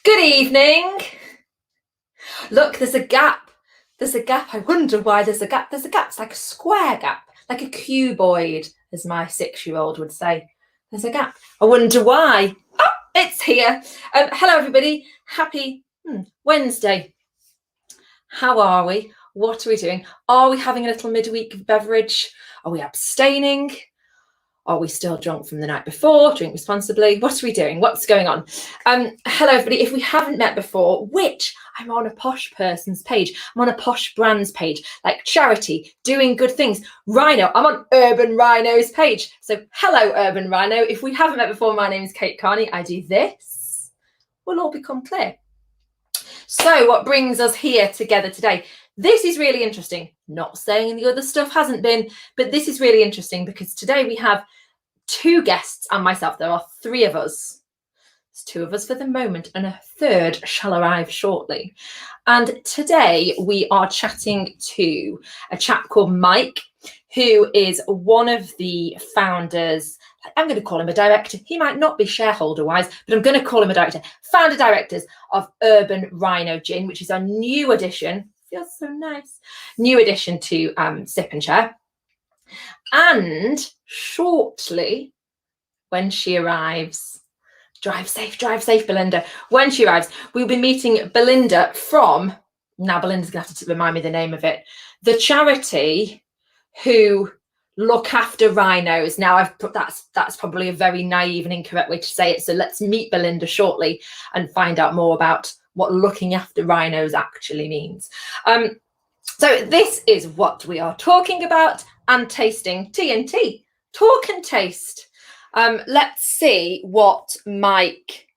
Good evening. Look, there's a gap. There's a gap. I wonder why there's a gap. There's a gap. It's like a square gap, like a cuboid, as my 6-year-old would say. There's a gap. I wonder why. Oh, it's here. Hello, everybody. Happy Wednesday. How are we? What are we doing? Are we having a little midweek beverage? Are we abstaining? Are we still drunk from the night before? Drink responsibly. What are we doing? What's going on? Hello, everybody. If we haven't met before, which I'm on a posh person's page. I'm on a posh brand's page, like charity, doing good things. Rhino, I'm on Urban Rhino's page. So hello, Urban Rhino. If we haven't met before, my name is Kate Carney. I do this. We'll all become clear. So what brings us here together today? This is really interesting. Not saying the other stuff hasn't been, but this is really interesting because today we have 2 guests and myself. There are 3 of us. There's 2 of us for the moment and a 3rd shall arrive shortly. And today we are chatting to a chap called Mike, who is one of the founders. I'm going to call him a director. He might not be shareholder wise, but I'm going to call him a director. Founder directors of Urban Rhino Gin, which is our new addition. Feels so nice. New addition to Sip and Share. And shortly, when she arrives, drive safe, Belinda. When she arrives, we'll be meeting Belinda from, now Belinda's going to have to remind me the name of it, the charity who look after rhinos. Now I've put that's probably a very naive and incorrect way to say it. So let's meet Belinda shortly and find out more about what looking after rhinos actually means. So this is what we are talking about and tasting TNT. Talk and taste. Let's see what Mike.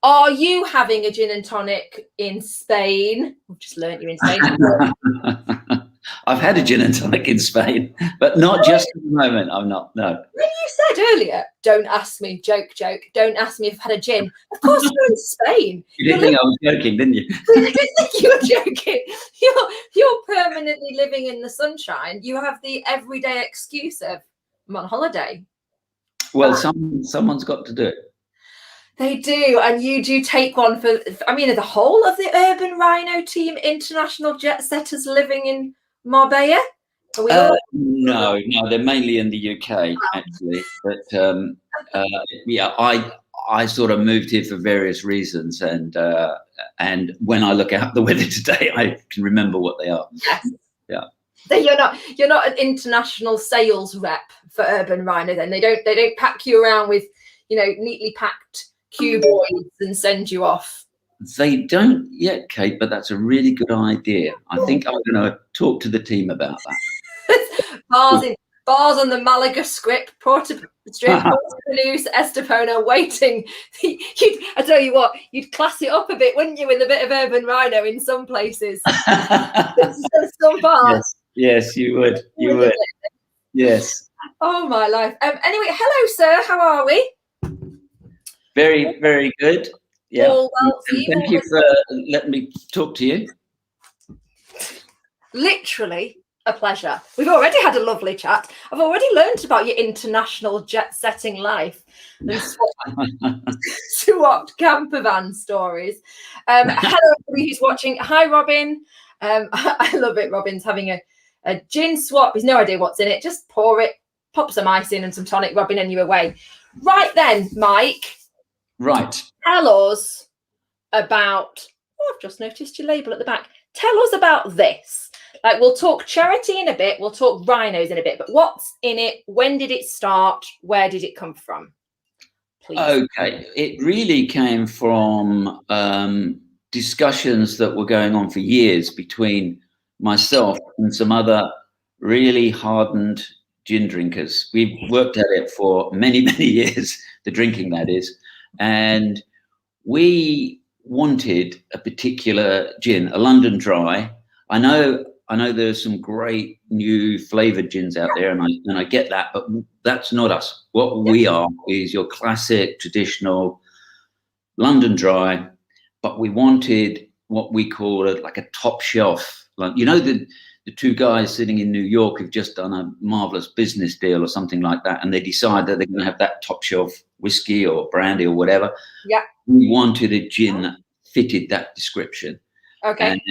Are you having a gin and tonic in Spain? I've just learnt you're in Spain. I've had a gin and tonic in Spain, but not just at the moment. I'm not, no. When you said earlier, don't ask me, joke, don't ask me if I've had a gin. Of course you're in Spain. You didn't think I was joking, didn't you? I didn't think you were joking. You're permanently living in the sunshine. You have the everyday excuse of, I'm on holiday. Well, someone's got to do it. They do, and you do take one for, I mean, the whole of the Urban Rhino team, international jet setters living in Marbella? No, they're mainly in the UK, actually. But yeah, I sort of moved here for various reasons, and when I look out the weather today, I can remember what they are. Yes. Yeah. So you're not an international sales rep for Urban Rhino. Then they don't pack you around with neatly packed cuboids and send you off. They don't yet, Kate, but that's a really good idea. I think I'm going to talk to the team about that. Bars on the Malaga strip, Porto Banús, Estepona, waiting. I tell you what, you'd class it up a bit, wouldn't you, with a bit of Urban Rhino in some places? Some bars. Yes, you would. You would. Yes. Oh my life. Anyway, hello, sir. How are we? Very, very good. Yeah. Well, thank you for letting me talk to you. Literally a pleasure. We've already had a lovely chat. I've already learned about your international jet-setting life and swapped camper van stories. Hello, everybody who's watching. Hi, Robin. I love it. Robin's having a gin swap. He's no idea what's in it. Just pour it, pop some ice in and some tonic, Robin, and you're away. Right then, Mike. Right. Tell us about, I've just noticed your label at the back. Tell us about this. Like, we'll talk charity in a bit, we'll talk rhinos in a bit, but what's in it? When did it start? Where did it come from? Please. Okay. It really came from discussions that were going on for years between myself and some other really hardened gin drinkers. We've worked at it for many, many years, the drinking that is. And we wanted a particular gin, a London Dry. I know there's some great new flavored gins out there, and I get that, but that's not us. What we are is your classic, traditional London Dry, but we wanted what we call like a top shelf. Like, the 2 guys sitting in New York have just done a marvelous business deal or something like that, and they decide that they're going to have that top shelf whiskey or brandy or whatever. Yeah. We wanted a gin fitted that description. Okay. And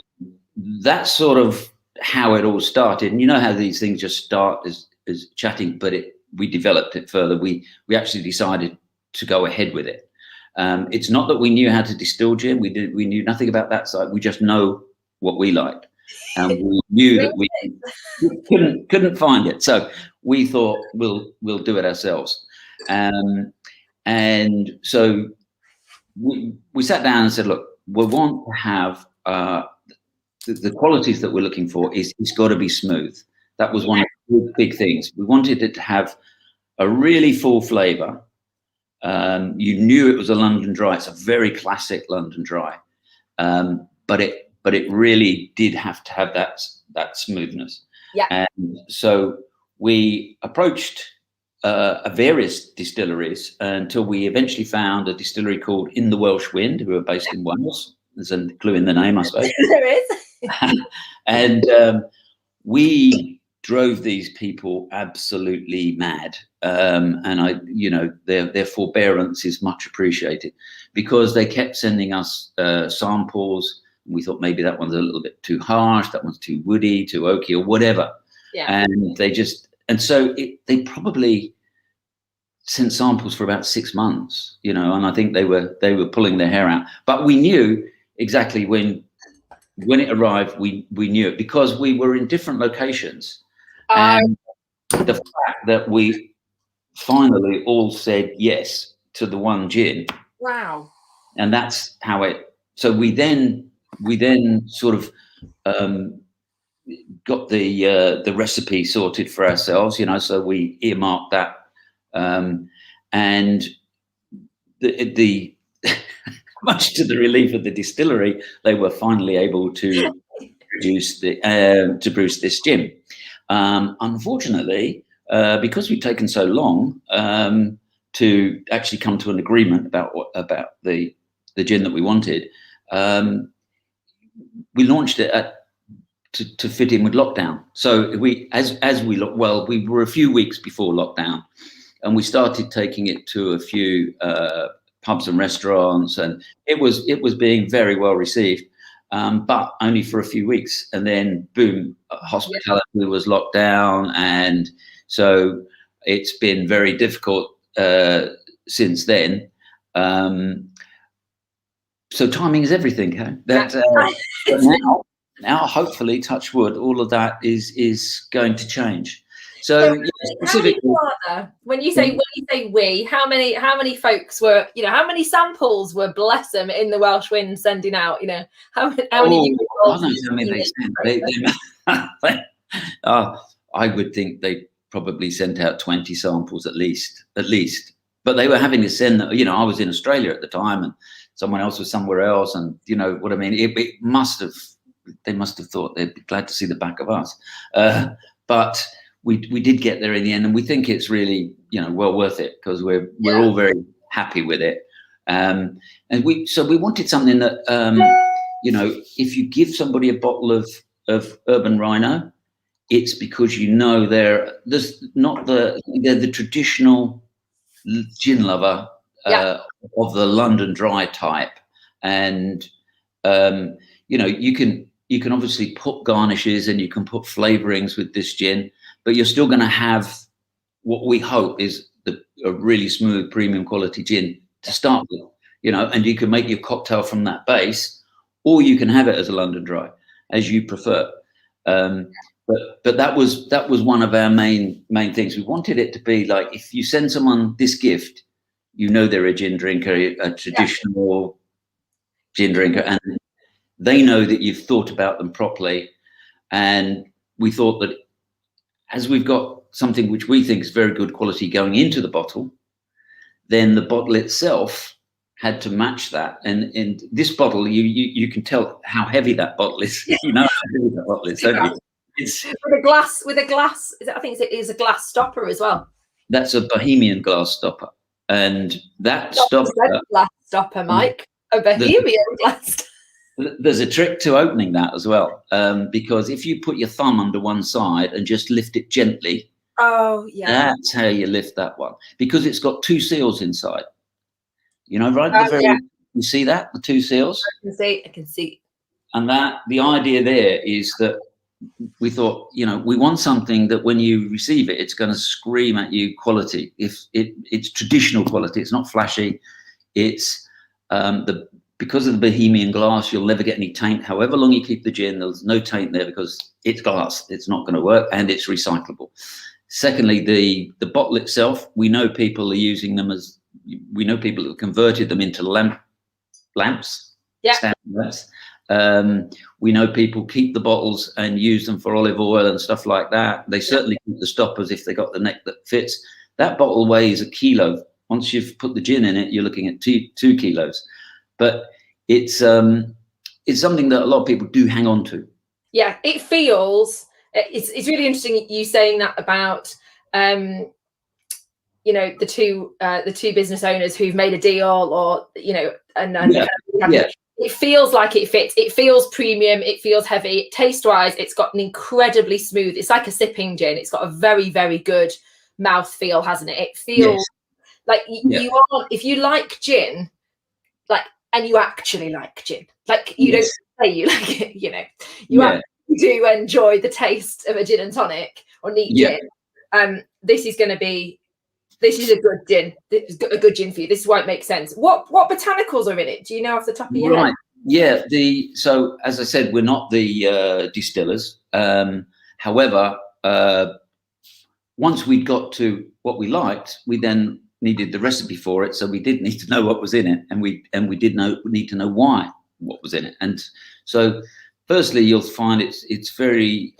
that's sort of how it all started. And you know how these things just start as chatting, but we developed it further. We actually decided to go ahead with it. It's not that we knew how to distill gin. We knew nothing about that side. We just know what we liked, and we knew that we couldn't find it. So we thought we'll do it ourselves. And so we sat down and said, look, we want to have the qualities that we're looking for it's got to be smooth. That was one of the big things. We wanted it to have a really full flavour. You knew it was a London dry. It's a very classic London dry, but it really did have to have that smoothness. Yeah. And so we approached various distilleries until we eventually found a distillery called In the Welsh Wind, who are based in Wales. There's a clue in the name, I suppose. There is. And we drove these people absolutely mad. And their forbearance is much appreciated, because they kept sending us samples. We thought maybe that one's a little bit too harsh, that one's too woody, too oaky, or whatever. Yeah. And so they probably sent samples for about 6 months, and I think they were pulling their hair out. But we knew exactly when it arrived, we knew it, because we were in different locations. And the fact that we finally all said yes to the one gin. Wow. And that's how so we then sort of got the recipe sorted for ourselves, so we earmarked that. And the much to the relief of the distillery, they were finally able to produce this gin. Unfortunately, because we'd taken so long to actually come to an agreement about the gin that we wanted, we launched it to fit in with lockdown. So we were a few weeks before lockdown, and we started taking it to a few pubs and restaurants, and it was being very well received, but only for a few weeks, and then boom, hospitality was locked down, and so it's been very difficult since then. So timing is everything. Huh? Now, hopefully, touch wood, all of that is going to change. So specifically, when you say we, how many folks were, how many samples were, bless them, in the Welsh Wind sending out? How many? I don't know how many they sent. I would think they probably sent out 20 samples at least. But they were having to send. I was in Australia at the time, and someone else was somewhere else, and you know what I mean. They must have thought they'd be glad to see the back of us, but. We did get there in the end, and we think it's really well worth it, because we're all very happy with it. And we wanted something that if you give somebody a bottle of Urban Rhino, it's because they're the traditional gin lover of the London dry type, and you can obviously put garnishes and you can put flavorings with this gin, but you're still going to have what we hope is a really smooth premium quality gin to start with, and you can make your cocktail from that base, or you can have it as a London dry, as you prefer. But that was one of our main things. We wanted it to be like, if you send someone this gift, they're a gin drinker, a traditional gin drinker, and they know that you've thought about them properly. And we thought that as we've got something which we think is very good quality going into the bottle, then the bottle itself had to match that. And in this bottle, you can tell how heavy that bottle is. How heavy that bottle is. It's with a glass. I think it is a glass stopper as well. That's a Bohemian glass stopper, and that glass stopper, Mike. A Bohemian glass. There's a trick to opening that as well, because if you put your thumb under one side and just lift it gently, that's how you lift that one, because it's got two seals inside. Right, You see that, the two seals? I can see. And that the idea there is that we thought, we want something that when you receive it, it's going to scream at you quality. If it's traditional quality, it's not flashy. It's because of the Bohemian glass, you'll never get any taint. However long you keep the gin, there's no taint there because it's glass. It's not going to work, and it's recyclable. Secondly, the bottle itself, we know people are using them we know people have converted them into lamps. Yeah. Standard lamps. We know people keep the bottles and use them for olive oil and stuff like that. They certainly keep the stoppers if they got the neck that fits. That bottle weighs 1 kilo. Once you've put the gin in it, you're looking at 2 kilos. But it's something that a lot of people do hang on to. Yeah, it feels. It's really interesting you saying that about the two business owners who've made a deal, or It feels like it fits. It feels premium. It feels heavy. Taste-wise, it's got an incredibly smooth. It's like a sipping gin. It's got a very, very good mouth feel, hasn't it? It feels like you are. If you like gin, and you actually like gin, you don't say you like it. You actually do enjoy the taste of a gin and tonic or neat gin. This is a good gin. This is a good gin for you. This is why it makes sense. What botanicals are in it? Do you know off the top of your head? Yeah. So as I said, we're not the distillers. However, once we'd got to what we liked, we then needed the recipe for it. So we did need to know what was in it, and we need to know why, what was in it. And so, firstly, you'll find it's very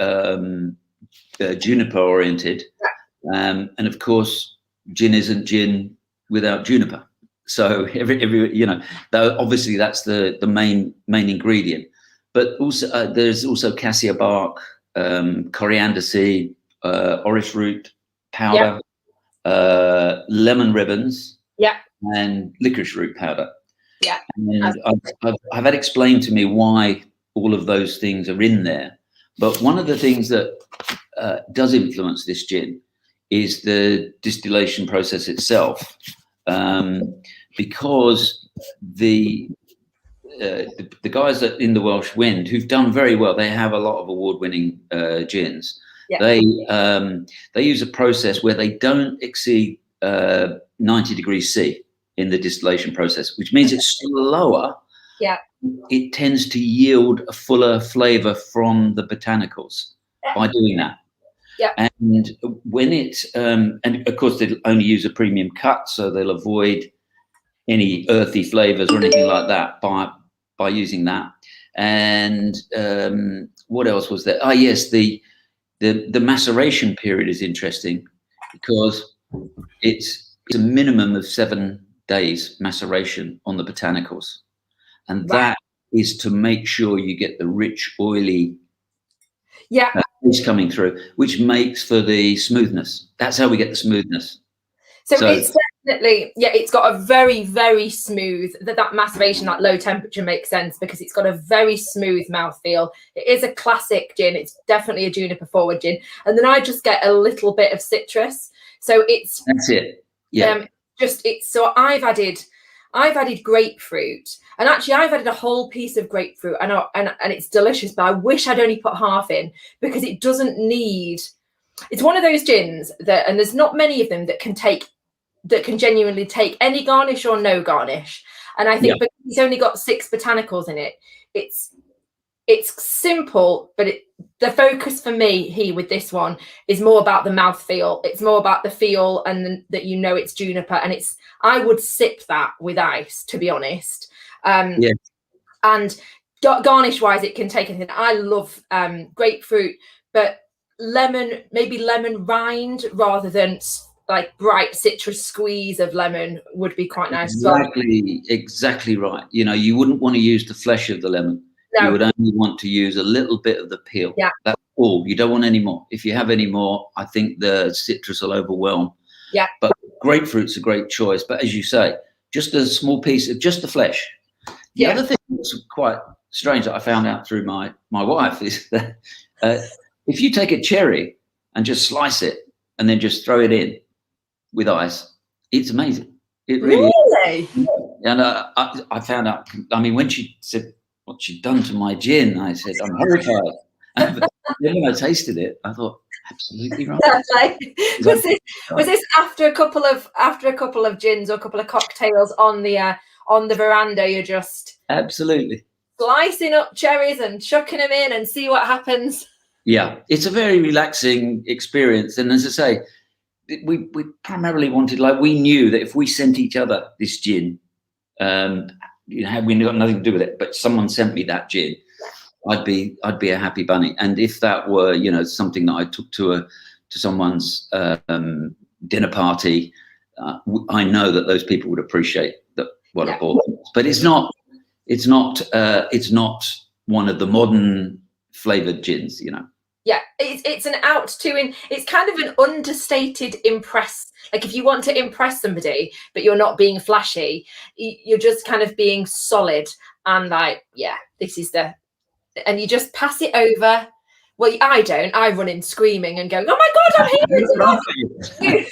juniper oriented, and of course, gin isn't gin without juniper. So though obviously that's the main ingredient, but also there's also cassia bark, coriander seed, orris root powder, lemon ribbons, and licorice root powder. And I've had explained to me why all of those things are in there. But one of the things that does influence this gin is the distillation process itself, because the guys in the Welsh Wind, who've done very well, they have a lot of award-winning gins. They use a process where they don't exceed 90 degrees C in the distillation process, which means it's slower. It tends to yield a fuller flavor from the botanicals by doing that. And when and of course they'll only use a premium cut, so they'll avoid any earthy flavors or anything like that by using that. And what else was there? Yes, the maceration period is interesting because it's a minimum of 7 days maceration on the botanicals, and that is to make sure you get the rich, oily taste coming through, which makes for the smoothness. That's how we get the smoothness. So it's definitely, it's got a very, very smooth, that maceration, that low temperature makes sense because it's got a very smooth mouthfeel. It is a classic gin. It's definitely a juniper forward gin. And then I just get a little bit of citrus. So that's it. So I've added grapefruit, and actually I've added a whole piece of grapefruit, and it's delicious, but I wish I'd only put half in because it doesn't need. It's one of those gins that, and there's not many of them that can genuinely take any garnish or no garnish. And I think because it's only got 6 botanicals in it, it's simple, but the focus for me with this one is more about the mouthfeel. It's more about the feel, and that it's juniper, and I would sip that with ice, to be honest. And garnish wise, it can take anything. I love grapefruit, but maybe lemon rind rather than like bright citrus squeeze of lemon would be quite nice. Exactly right. You wouldn't want to use the flesh of the lemon. No. You would only want to use a little bit of the peel. That's all. You don't want any more. If you have any more, I think the citrus will overwhelm. But grapefruit's a great choice. But as you say, just a small piece of just the flesh. The other thing that's quite strange that I found out through my wife is that if you take a cherry and just slice it and then just throw it in with ice, it's amazing. It really is. And I found out, I mean, when she said what she'd done to my gin, I said, I'm horrified. But then when I tasted it, I thought, absolutely right. Was this after a couple of gins or a couple of cocktails on the veranda? You're just absolutely slicing up cherries and chucking them in and see what happens. Yeah, it's a very relaxing experience. And as I say, we primarily wanted, like, we knew that if we sent each other this gin, we got nothing to do with it, but someone sent me that gin, I'd be a happy bunny. And if that were, something that I took to someone's dinner party, I know that those people would appreciate what I bought. But it's not one of the modern flavored gins, Yeah, it's an it's kind of an understated impress. Like, if you want to impress somebody, but you're not being flashy, you're just kind of being solid and like, this is and you just pass it over. Well, I don't. I run in screaming and going, "Oh my God, I'm here!"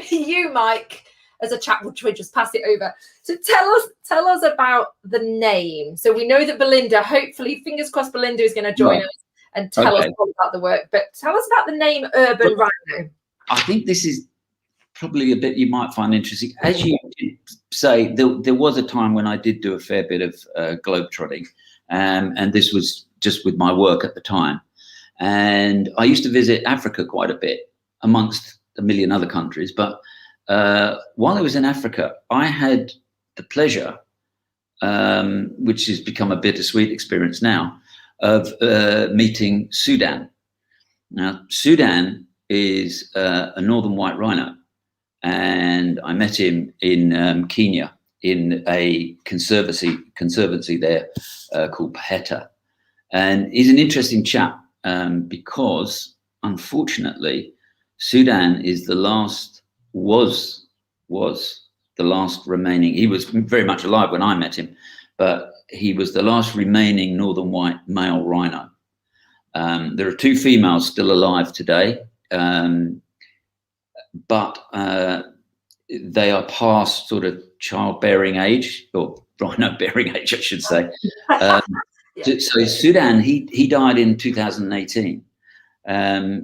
You, Mike, as a chap, would just pass it over. So tell us about the name. So we know that Belinda, hopefully, fingers crossed, Belinda is going to join us and tell us all about the work. But tell us about the name Urban Rhino. I think this is probably a bit you might find interesting. As you did say, there was a time when I did do a fair bit of globetrotting, and this was just with my work at the time. And I used to visit Africa quite a bit, amongst a million other countries. But while I was in Africa, I had the pleasure, which has become a bittersweet experience now, of meeting Sudan. Now, Sudan is a northern white rhino, and I met him in Kenya in a conservancy there called Paheta. And he's an interesting chap because, unfortunately, Sudan is was the last remaining. He was very much alive when I met him, but he was the last remaining northern white male rhino. There are 2 females still alive today, but they are past sort of childbearing age, or rhino bearing age, I should say. So Sudan, he died in 2018.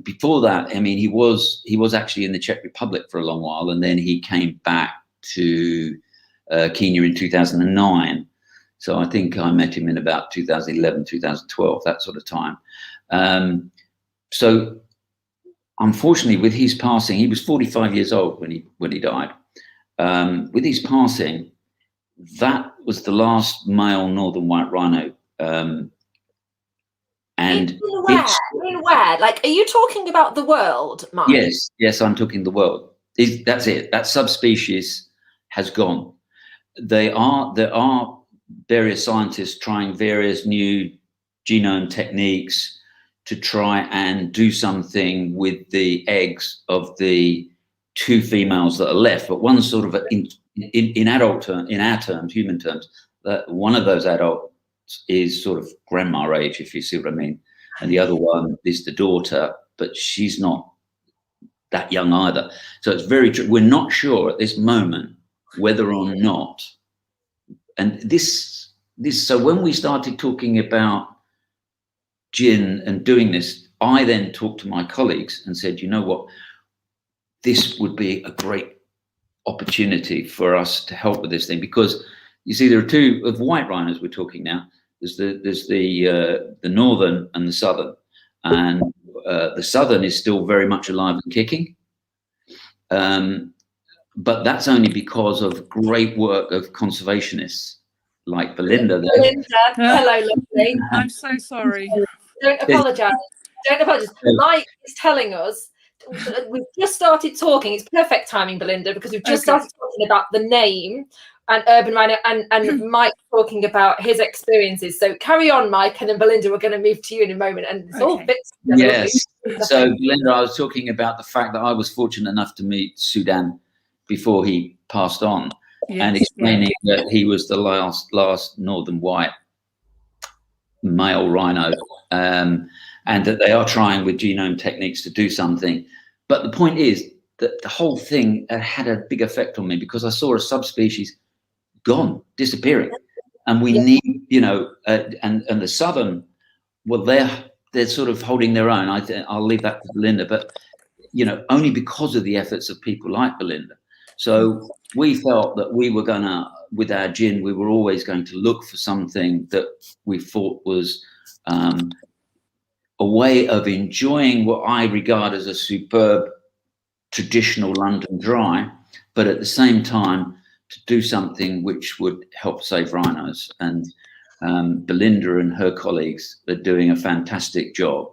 Before that, I mean, he was actually in the Czech Republic for a long while, and then he came back to Kenya in 2009. So I think I met him in about 2011, 2012, that sort of time. So unfortunately, with his passing, he was 45 years old when he died. With his passing, that was the last male northern white rhino. And in where? Like, are you talking about the world, Mark? Yes, I'm talking the world. That's it. That subspecies has gone. There are various scientists trying various new genome techniques to try and do something with the eggs of the 2 females that are left. But one sort of in adult in our terms, human terms, that one of those adults is sort of grandma age, if you see what I mean, and the other one is the daughter, but she's not that young either. So it's very true. We're not sure at this moment whether or not. And this. So when we started talking about gin and doing this, I then talked to my colleagues and said, you know what, this would be a great opportunity for us to help with this thing, because you see, there are 2 of white rhinos we're talking now. There's the northern and the southern, and the southern is still very much alive and kicking. But that's only because of great work of conservationists like Belinda there. Belinda, hello, lovely. I'm so sorry. Don't apologise. Don't apologise. Mike is telling us we've just started talking. It's perfect timing, Belinda, because we've just started talking about the name and Urban Rhino, and Mike talking about his experiences. So carry on, Mike, and then Belinda, we're going to move to you in a moment. And it's all bits. Yes. So, Belinda, I was talking about the fact that I was fortunate enough to meet Sudan before he passed on, and explaining that he was the last northern white male rhino, and that they are trying with genome techniques to do something. But the point is that the whole thing had a big effect on me, because I saw a subspecies gone, disappearing. And we need, you know, and the southern, well, they're sort of holding their own. I'll leave that to Belinda, but you know, only because of the efforts of people like Belinda. So we felt that we were gonna, with our gin, we were always going to look for something that we thought was a way of enjoying what I regard as a superb traditional London dry, but at the same time to do something which would help save rhinos. And Belinda and her colleagues are doing a fantastic job,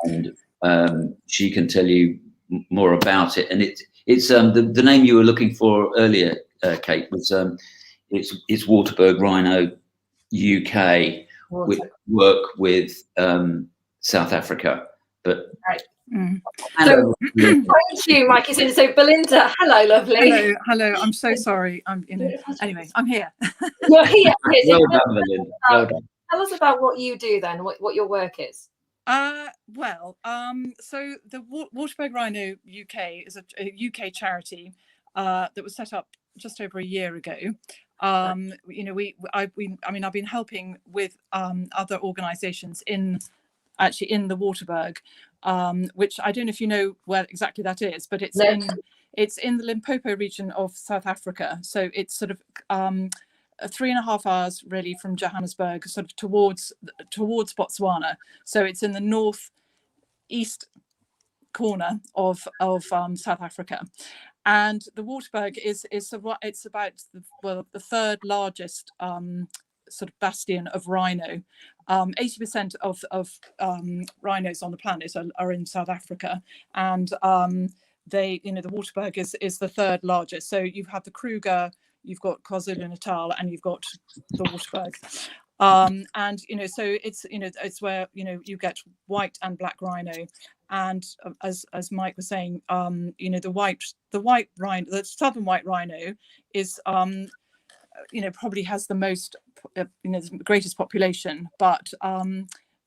and she can tell you more about it. And it's the name you were looking for earlier, Kate, was it's Waterberg Rhino UK. We work with South Africa, but right. So, thank you, Mike. So Belinda, hello, lovely. Hello. I'm so sorry. Anyway, I'm here. You're here. Well done, Belinda. Well done. Tell us about what you do then, what your work is. So the Waterberg Rhino UK is a UK charity that was set up just over a year ago. You know, I've been helping with other organisations in the Waterberg, which I don't know if you know where exactly that is, but it's in the Limpopo region of South Africa. So it's sort of 3.5 hours really from Johannesburg, sort of towards Botswana. So it's in the northeast corner of South Africa, and the Waterberg is about the third largest sort of bastion of rhino. 80% of rhinos on the planet are in South Africa, and the Waterberg is the third largest. So you have the Kruger, you've got KwaZulu-Natal, and you've got the Waterberg. And so it's where you get white and black rhino, and as Mike was saying, the white rhino, the southern white rhino is probably has the most the greatest population, but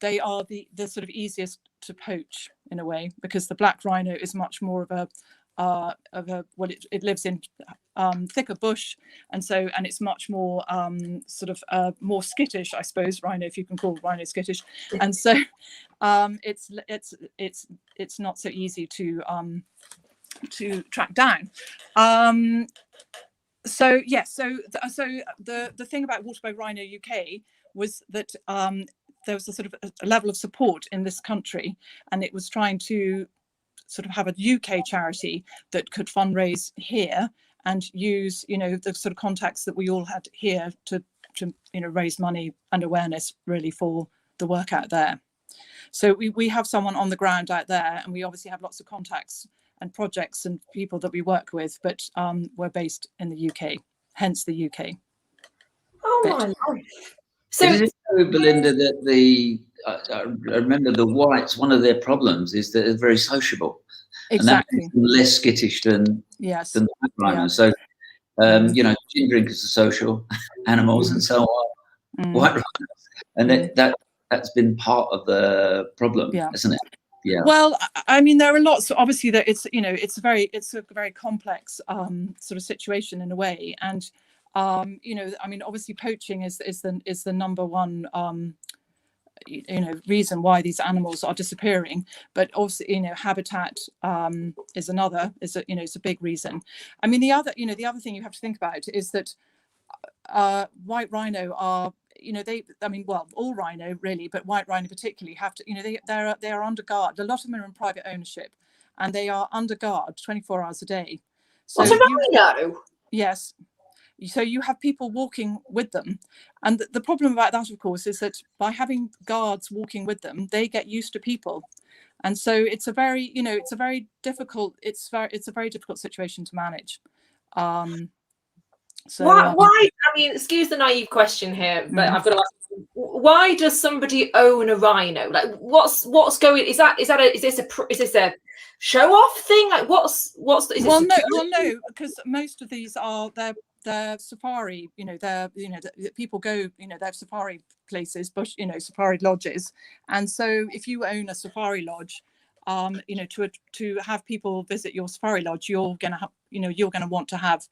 they are the sort of easiest to poach in a way, because the black rhino is much more of a it lives in thicker bush, and it's much more sort of more skittish, I suppose. Rhino, if you can call rhino skittish, and so it's not so easy to track down. So the thing about Waterberg Rhino UK was that there was a sort of a level of support in this country, and it was trying to sort of have a UK charity that could fundraise here and use the sort of contacts that we all had here to raise money and awareness really for the work out there. So we have someone on the ground out there, and we obviously have lots of contacts and projects and people that we work with, but we're based in the UK, hence the UK. Oh my life. So is it true, Belinda, that I remember the whites, one of their problems is that they're very sociable. Exactly. And less skittish than the black rhino. Yeah. So gin drinkers are social animals and so on. White rhinos, and that's been part of the problem, isn't it? Yeah. Well, I mean, there are lots. Obviously, that it's a very complex sort of situation in a way, and I mean, obviously, poaching is the number one reason why these animals are disappearing. But also, habitat is another. It's a big reason. I mean, the other thing you have to think about is that white rhino are. All rhino really, but white rhino particularly have to, they are under guard. A lot of them are in private ownership, and they are under guard 24 hours a day. So what's a rhino? Yes. So you have people walking with them, and the problem about that, of course, is that by having guards walking with them, they get used to people, and so it's a very difficult situation to manage. So why? I mean, excuse the naive question here, but I've got to ask: why does somebody own a rhino? Like, what's going? Is this a show off thing? Like, no, because most of these are they're safari. People go. They have safari places, bush. Safari lodges, and so if you own a safari lodge, to have people visit your safari lodge, you're gonna want to have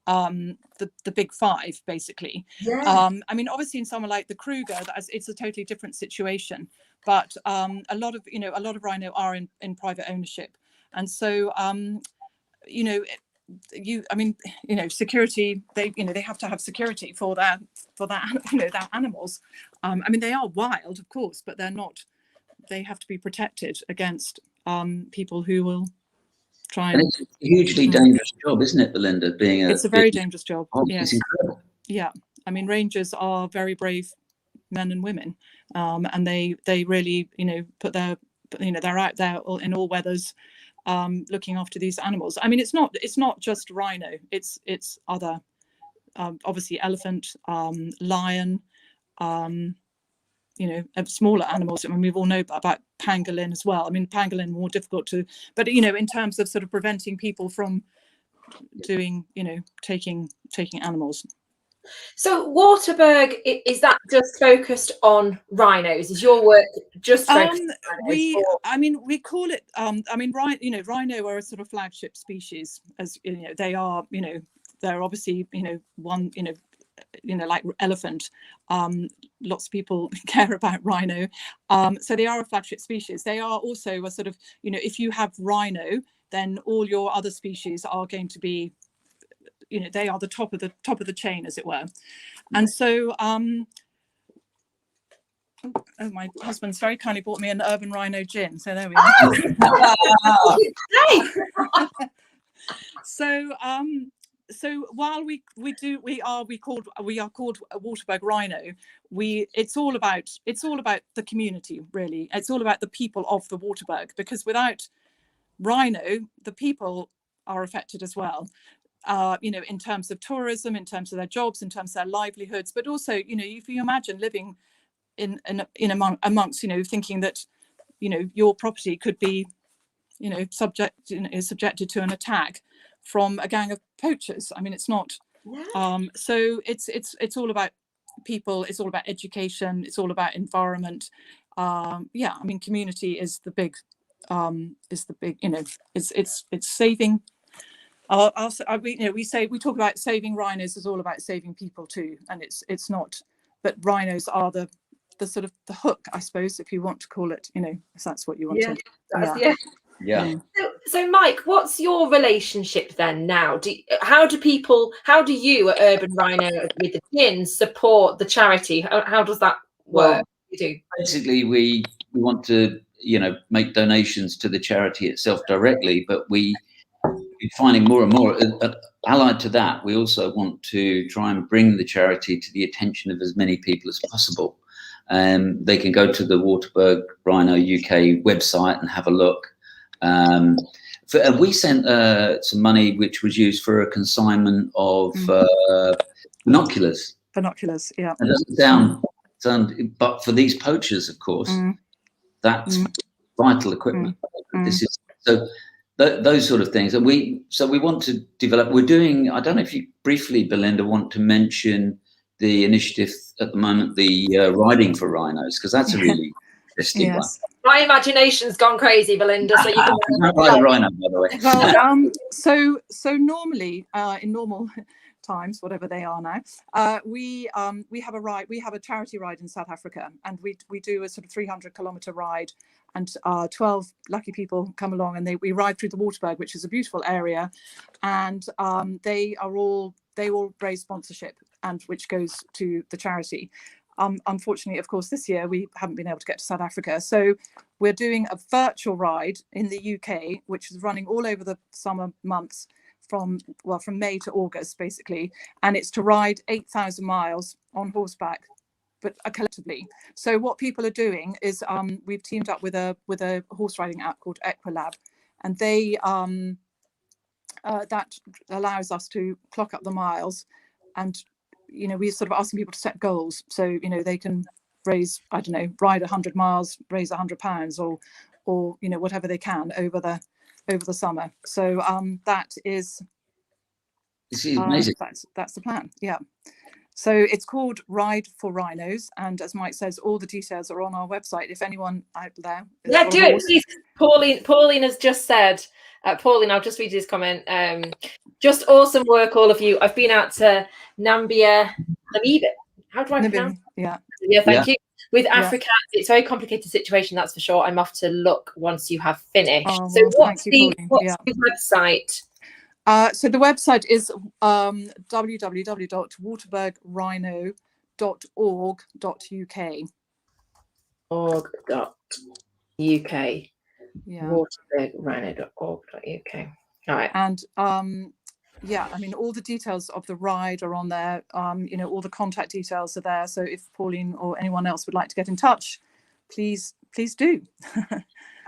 the big five, basically. Yeah. I mean, obviously in somewhere like the Kruger, it's a totally different situation, but a lot of rhino are in private ownership, and so security, they have to have security for that their animals. I mean, they are wild, of course, but they have to be protected against people who will try and it's a hugely dangerous job, isn't it, Belinda? It's a very dangerous job. Yes. It's incredible. Yeah. I mean, rangers are very brave men and women, and they really, they're out there in all weathers, looking after these animals. I mean, it's not just rhino. It's other, obviously elephant, lion, smaller animals. I mean, we've all know about pangolin as well. I mean, pangolin more difficult to, but in terms of sort of preventing people from doing, taking animals. So Waterberg, is that just focused on rhinos? Is your work just focused on rhinos? We call it rhino are a sort of flagship species, as they are, they're obviously, one, like elephant, lots of people care about rhino, so they are a flagship species. They are also a sort of, if you have rhino, then all your other species are going to be, they are the top of the chain, as it were. And so my husband's very kindly bought me an urban rhino gin, so there we are. So while we are called Waterberg Rhino, it's all about the community, really. It's all about the people of the Waterberg, because without rhino, the people are affected as well. In terms of tourism, in terms of their jobs, in terms of their livelihoods, but also, if you imagine living amongst, thinking that, your property could be, subjected to an attack from a gang of poachers. I mean, it's not. Yeah. So it's all about people. It's all about education. It's all about environment. I mean, community is the big. It's saving. We talk about saving rhinos is all about saving people too, and it's not. But rhinos are the sort of the hook, I suppose, if you want to call it. If that's what you want to. Yeah. So Mike, what's your relationship then now? How do you at Urban Rhino with the gin support the charity? How does that work? Well, basically, we want to make donations to the charity itself directly, but we're finding more and more, allied to that, we also want to try and bring the charity to the attention of as many people as possible. They can go to the Waterberg Rhino UK website and have a look. We sent some money which was used for a consignment of binoculars. Binoculars, yeah. It doesn't sound, but for these poachers, of course, that's vital equipment. This is so. Those sort of things, and we want to develop. We're doing. I don't know if you briefly, Belinda, want to mention the initiative at the moment, the riding for rhinos, because that's a really interesting one. My imagination's gone crazy, Belinda. So you can ride a rhino, by the way. Well, so normally in normal times, whatever they are now, we have a ride. We have a charity ride in South Africa, and we do a sort of 300-kilometer ride. And 12 lucky people come along, and we ride through the Waterberg, which is a beautiful area, and they all raise sponsorship, and which goes to the charity. Unfortunately, of course, this year we haven't been able to get to South Africa, so we're doing a virtual ride in the UK, which is running all over the summer months from May to August, basically, and it's to ride 8,000 miles on horseback, but collectively. So what people are doing is we've teamed up with a horse riding app called Equilab, and they that allows us to clock up the miles, and we're sort of asking people to set goals, so they can raise, I don't know, ride 100 miles, raise £100, or whatever they can over the summer. So that is amazing. That's the plan. Yeah. So it's called Ride for Rhinos, and as Mike says, all the details are on our website. If anyone out there, do it, please. Pauline has just said Pauline, I'll just read his comment. Just awesome work, all of you. I've been out to Namibia. How do I pronounce it? Yeah, thank you. With Africa, it's a very complicated situation, that's for sure. I'm off to look once you have finished. Oh, so well, what's the website? So the website is www.waterbergrhino.org.uk. org.uk. Yeah. Waterbergrhino.org.uk. All right. And yeah, I mean, all the details of the ride are on there. You know, all the contact details are there. So if Pauline or anyone else would like to get in touch, please do.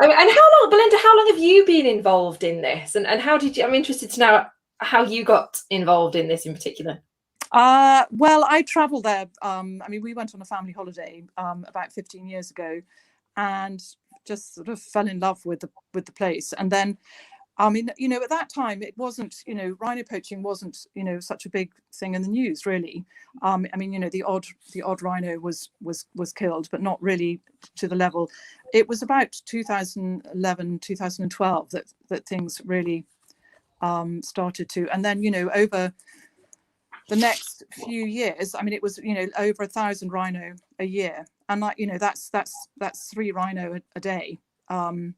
And how long, Belinda, how long have you been involved in this? And how did you, I'm interested to know how you got involved in this in particular. Well, I traveled there. I mean, we went on a family holiday about 15 years ago and just sort of fell in love with the place. And then, I mean, you know, at that time, it wasn't, you know, rhino poaching wasn't, you know, such a big thing in the news, really. I mean, you know, the odd rhino was killed, but not really to the level. It was about 2011, 2012 that things really started to. And then, you know, over the next few years, I mean, it was, you know, over 1,000 rhino a year, and like, you know, that's 3 rhino a day. So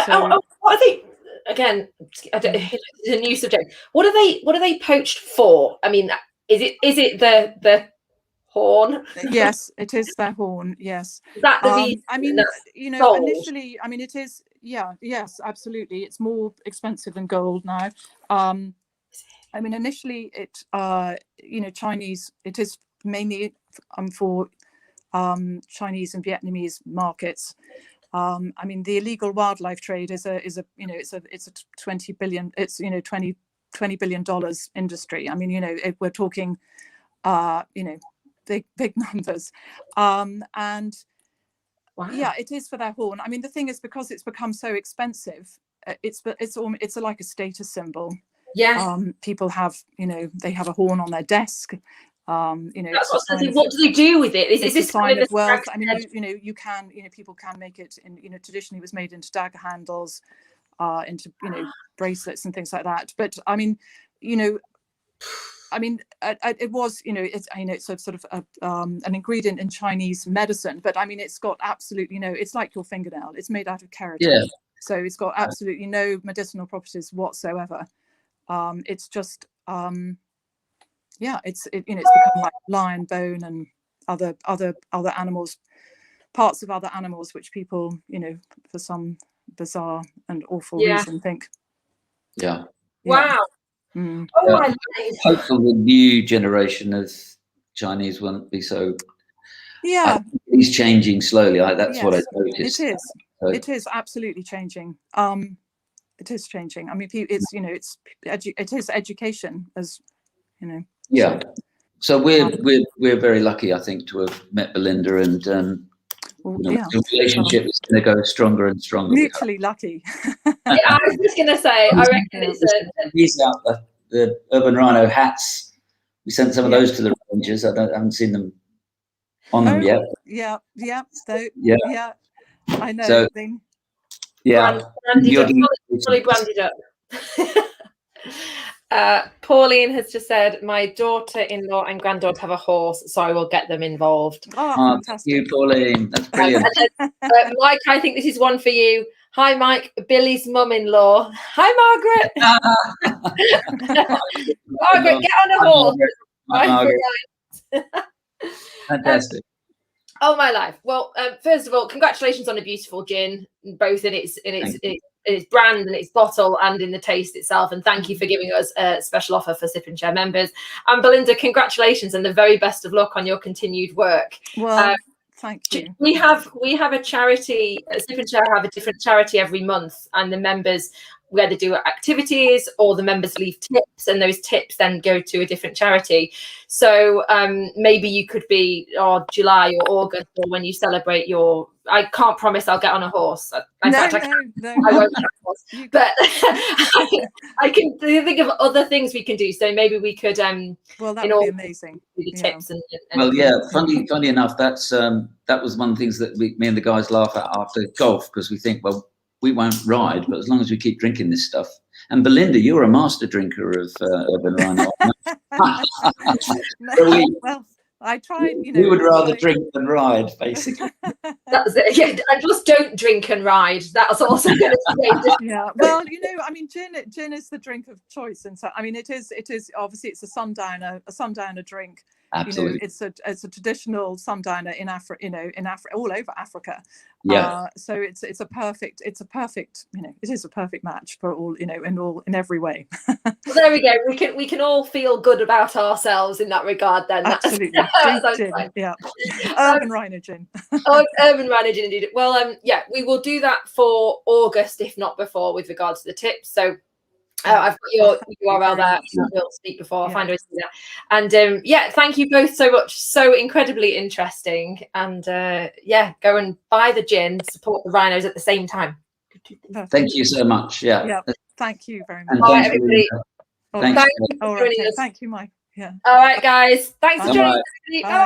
I think, again, it's a new subject. What are they poached for? I mean, is it the horn? Yes, it is their horn. Yes. Is that the reason? I mean, you know, sold? Initially, I mean, it is. Yeah. Yes, absolutely. It's more expensive than gold now. I mean, initially, it you know, Chinese. It is mainly for Chinese and Vietnamese markets. I mean, the illegal wildlife trade is a you know, it's a $20 billion. It's, you know, $20 billion industry. I mean, you know, we're talking you know, big numbers, and wow. Yeah, it is for their horn. I mean, the thing is, because it's become so expensive, it's like a status symbol. Yeah. People have, you know, they have a horn on their desk. You know, that's what do they do with it? Is this a sign of wealth? I mean, you know, people can make it in, you know, traditionally it was made into dagger handles, into, you know, bracelets and things like that. But I mean, you know, I mean, it was, you know, it's a sort of an ingredient in Chinese medicine, but I mean, it's got absolutely, you know, it's like your fingernail. It's made out of keratin. Yeah. So it's got absolutely no medicinal properties whatsoever. It's just, yeah, it's you know, it's become like lion bone and other animals, parts of other animals, which people, you know, for some bizarre and awful reason think. Yeah. Wow. Mm. Oh my life. Hopefully the new generation of Chinese won't be so. Yeah. It's changing slowly. That's what I noticed. It is. So. It is absolutely changing. It is changing. I mean, it's, you know, it is education, as you know. Yeah. So we're very lucky, I think, to have met Belinda, and you know, the relationship is going to go stronger and stronger. Mutually lucky. Yeah, I was just going to say, I reckon it's out the urban rhino hats. We sent some of those to the rangers. I haven't seen them on them yet. Yeah. So, yeah. I know. So, yeah. Fully branded up. Pauline has just said, my daughter-in-law and granddaughter have a horse, so I will get them involved. Oh, fantastic. Thank you, Pauline. That's brilliant. Mike, I think this is one for you. Hi, Mike, Billy's mum-in-law. Hi, Margaret. Margaret, get on a horse. Hi, Margaret. Fantastic. Oh, my life. Well, first of all, congratulations on a beautiful gin, both in its brand and its bottle and in the taste itself. And thank you for giving us a special offer for Sip and Share members. And Belinda, congratulations and the very best of luck on your continued work. Well, thank you. We have a charity, Sip and Share have a different charity every month, and the members whether do activities or the members leave tips, and those tips then go to a different charity. So maybe you could be July or August, or when you celebrate your, I can't promise I'll get on a horse. In fact, I won't get on a horse. But I can think of other things we can do. So maybe we could well, that would be amazing. The tips and well, yeah, funny enough, that was one of the things that me and the guys laugh at after golf, because we think, well, we won't ride, but as long as we keep drinking this stuff. And Belinda, you're a master drinker of Urban Rhino. No, well, I tried, you know. We would rather drink than ride, basically. That's it. Yeah, and just don't drink and ride. That's also going to say. Yeah, well, you know, I mean, gin is the drink of choice, and so I mean, it is obviously it's a sundowner drink. Absolutely. You know, it's a traditional sundowner in Africa, you know, all over Africa. Yeah. So it's a perfect, you know, it is a perfect match for all, you know, in every way. Well, there we go. We can all feel good about ourselves in that regard. Then absolutely, gin, yeah. Urban Rhino gin. Oh, Urban Rhino gin indeed. Well, yeah, we will do that for August, if not before, with regards to the tips. So. I've got your URL there. We'll speak before I find a way to do that. And yeah, thank you both so much. So incredibly interesting. And yeah, go and buy the gin, support the Rhinos at the same time. Thank you so much. Yeah. Thank you very much. All right, everybody. Thanks. All right. Thank you, Mike. Yeah. All right, guys. Thanks for joining us.